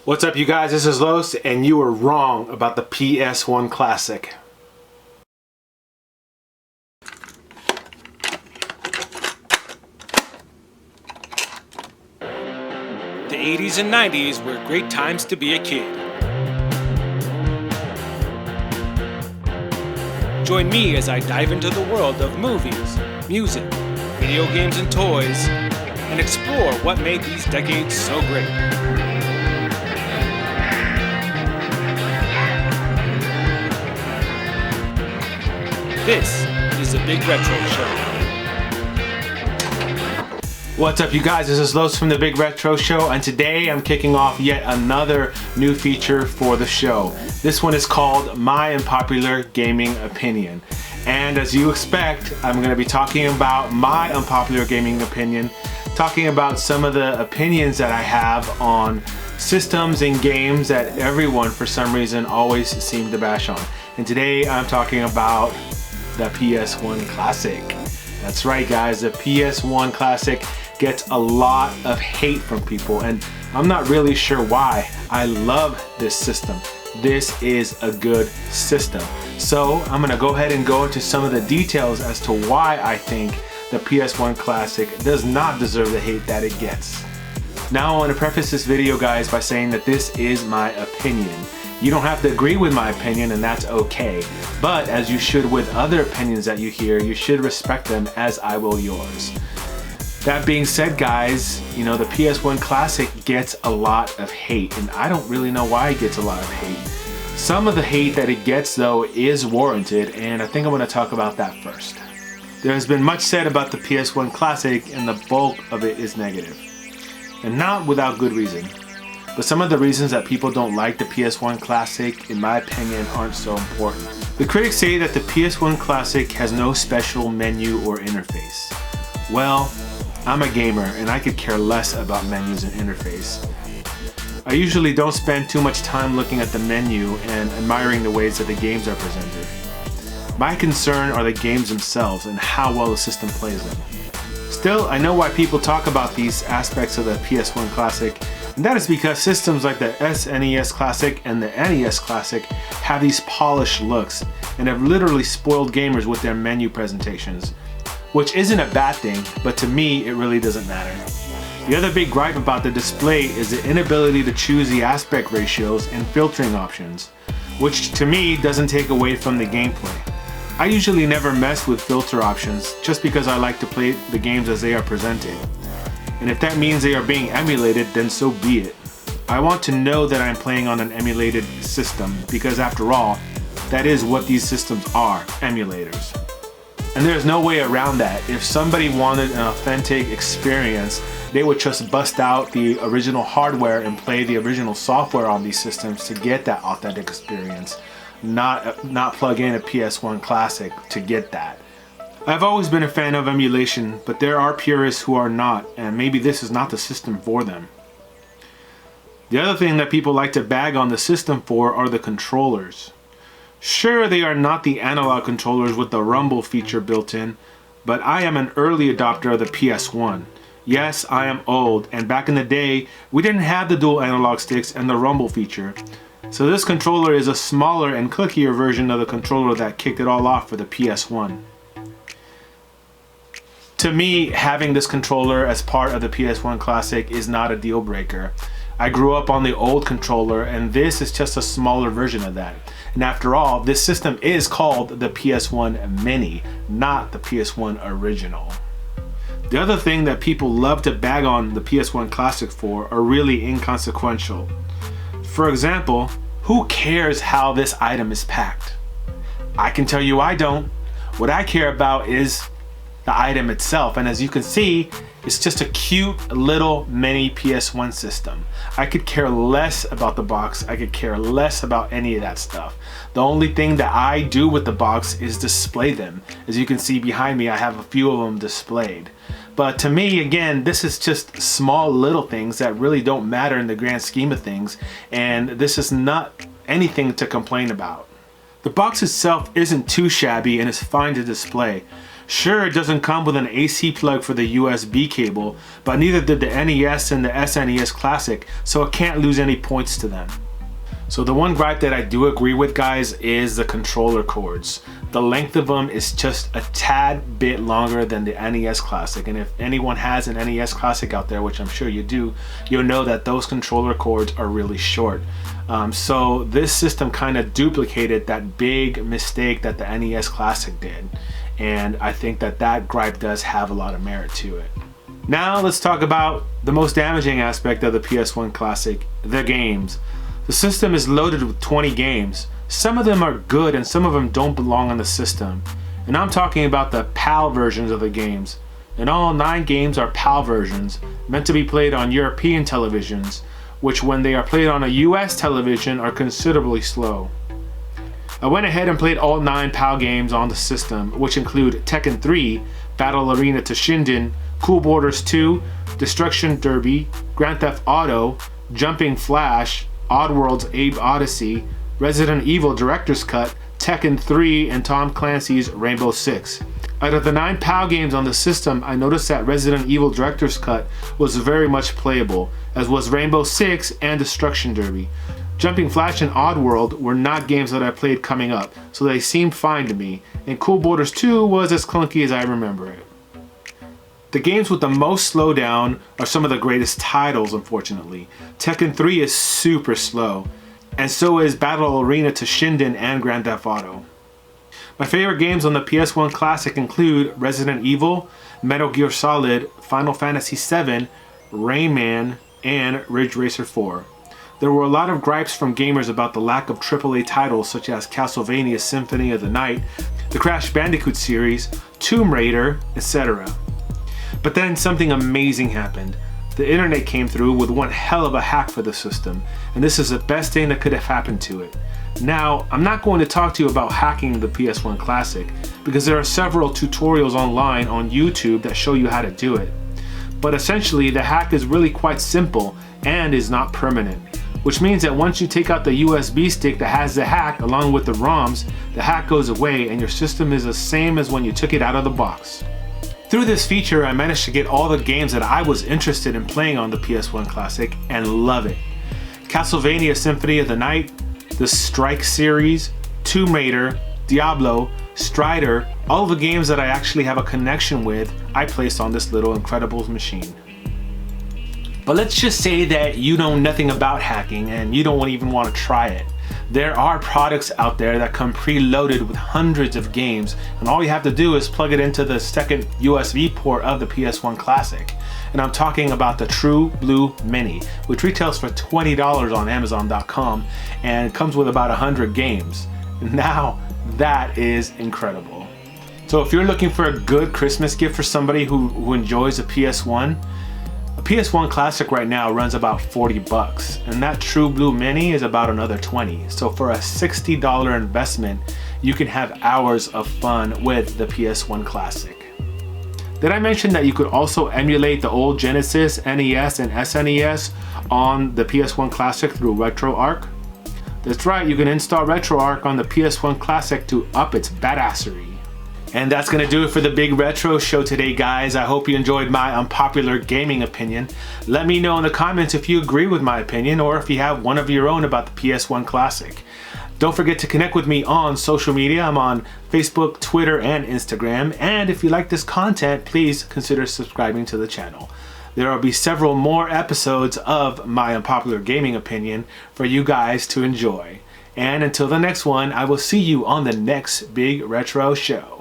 What's up, you guys? This is Los, and you were wrong about the PS1 Classic. The 80s and 90s were great times to be a kid. Join me as I dive into the world of movies, music, video games and toys, and explore what made these decades so great. This is the Big Retro Show. What's up, you guys? This is Los from the Big Retro Show, and today I'm kicking off yet another new feature for the show. This one is called My Unpopular Gaming Opinion. And as you expect, I'm going to be talking about my unpopular gaming opinion, talking about some of the opinions that I have on systems and games that everyone, for some reason, always seem to bash on. And today I'm talking about the PS1 Classic. That's right, guys, the PS1 Classic gets a lot of hate from people, and I'm not really sure why. I love this system. This is a good system. So I'm gonna go ahead and go into some of the details as to why I think the PS1 Classic does not deserve the hate that it gets. Now I want to preface this video, guys, by saying that this is my opinion. You don't have to agree with my opinion, and that's okay. But as you should with other opinions that you hear, you should respect them as I will yours. That being said, guys, you know, the PS1 Classic gets a lot of hate, and I don't really know why it gets a lot of hate. Some of the hate that it gets, though, is warranted, and I think I'm going to talk about that first. There has been much said about the PS1 Classic, and the bulk of it is negative. And not without good reason. But some of the reasons that people don't like the PS1 Classic, in my opinion, aren't so important. The critics say that the PS1 Classic has no special menu or interface. Well, I'm a gamer and I could care less about menus and interface. I usually don't spend too much time looking at the menu and admiring the ways that the games are presented. My concern are the games themselves and how well the system plays them. Still, I know why people talk about these aspects of the PS1 Classic, and that is because systems like the SNES Classic and the NES Classic have these polished looks and have literally spoiled gamers with their menu presentations. Which isn't a bad thing, but to me, it really doesn't matter. The other big gripe about the display is the inability to choose the aspect ratios and filtering options, which to me doesn't take away from the gameplay. I usually never mess with filter options just because I like to play the games as they are presented. And if that means they are being emulated, then so be it. I want to know that I'm playing on an emulated system because after all, that is what these systems are, emulators. And there's no way around that. If somebody wanted an authentic experience, they would just bust out the original hardware and play the original software on these systems to get that authentic experience, not plug in a PS1 Classic to get that. I've always been a fan of emulation, but there are purists who are not, and maybe this is not the system for them. The other thing that people like to bag on the system for are the controllers. Sure, they are not the analog controllers with the rumble feature built in, but I am an early adopter of the PS1. Yes, I am old, and back in the day, we didn't have the dual analog sticks and the rumble feature. So this controller is a smaller and clickier version of the controller that kicked it all off for the PS1. To me, having this controller as part of the PS1 Classic is not a deal breaker. I grew up on the old controller, and this is just a smaller version of that. And after all, this system is called the PS1 Mini, not the PS1 Original. The other thing that people love to bag on the PS1 Classic for are really inconsequential. For example, who cares how this item is packed? I can tell you I don't. What I care about is the item itself, and as you can see, it's just a cute little mini PS1 system. I could care less about the box. I could care less about any of that stuff. The only thing that I do with the box is display them. As you can see behind me, I have a few of them displayed. But to me, again, this is just small little things that really don't matter in the grand scheme of things, and this is not anything to complain about. The box itself isn't too shabby and is fine to display. Sure, it doesn't come with an AC plug for the USB cable, but neither did the NES and the SNES Classic, so it can't lose any points to them. So the one gripe that I do agree with, guys, is the controller cords. The length of them is just a tad bit longer than the NES Classic, and if anyone has an NES Classic out there, which I'm sure you do, you'll know that those controller cords are really short. So this system kind of duplicated that big mistake that the NES Classic did, and I think that that gripe does have a lot of merit to it. Now let's talk about the most damaging aspect of the PS1 Classic, the games. The system is loaded with 20 games. Some of them are good and some of them don't belong on the system. And I'm talking about the PAL versions of the games. And all 9 games are PAL versions, meant to be played on European televisions, which when they are played on a US television are considerably slow. I went ahead and played all 9 PAL games on the system, which include Tekken 3, Battle Arena Toshinden, Cool Borders 2, Destruction Derby, Grand Theft Auto, Jumping Flash, Oddworld's Abe Odyssey, Resident Evil Director's Cut, Tekken 3, and Tom Clancy's Rainbow Six. Out of the 9 PAL games on the system, I noticed that Resident Evil Director's Cut was very much playable, as was Rainbow Six and Destruction Derby. Jumping Flash and Oddworld were not games that I played coming up, so they seemed fine to me, and Cool Borders 2 was as clunky as I remember it. The games with the most slowdown are some of the greatest titles, unfortunately. Tekken 3 is super slow, and so is Battle Arena Toshinden and Grand Theft Auto. My favorite games on the PS1 Classic include Resident Evil, Metal Gear Solid, Final Fantasy VII, Rayman, and Ridge Racer 4. There were a lot of gripes from gamers about the lack of AAA titles such as Castlevania Symphony of the Night, the Crash Bandicoot series, Tomb Raider, etc. But then something amazing happened. The internet came through with one hell of a hack for the system, and this is the best thing that could have happened to it. Now, I'm not going to talk to you about hacking the PS1 Classic, because there are several tutorials online on YouTube that show you how to do it. But essentially, the hack is really quite simple and is not permanent, which means that once you take out the USB stick that has the hack along with the ROMs, the hack goes away and your system is the same as when you took it out of the box. Through this feature, I managed to get all the games that I was interested in playing on the PS1 Classic and love it. Castlevania Symphony of the Night, the Strike series, Tomb Raider, Diablo, Strider, all the games that I actually have a connection with, I placed on this little Incredibles machine. But let's just say that you know nothing about hacking and you don't even want to try it. There are products out there that come preloaded with hundreds of games, and all you have to do is plug it into the second USB port of the PS1 Classic. And I'm talking about the True Blue Mini, which retails for $20 on Amazon.com and comes with about 100 games. Now that is incredible. So if you're looking for a good Christmas gift for somebody who enjoys a PS1, a PS1 Classic right now runs about 40 bucks, and that True Blue Mini is about another 20. So for a $60 investment, you can have hours of fun with the PS1 Classic. Did I mention that you could also emulate the old Genesis, NES, and SNES on the PS1 Classic through RetroArch? That's right, you can install RetroArch on the PS1 Classic to up its badassery. And that's gonna do it for the Big Retro Show today, guys. I hope you enjoyed my unpopular gaming opinion. Let me know in the comments if you agree with my opinion or if you have one of your own about the PS1 Classic. Don't forget to connect with me on social media. I'm on Facebook, Twitter, and Instagram. And if you like this content, please consider subscribing to the channel. There will be several more episodes of my unpopular gaming opinion for you guys to enjoy. And until the next one, I will see you on the next Big Retro Show.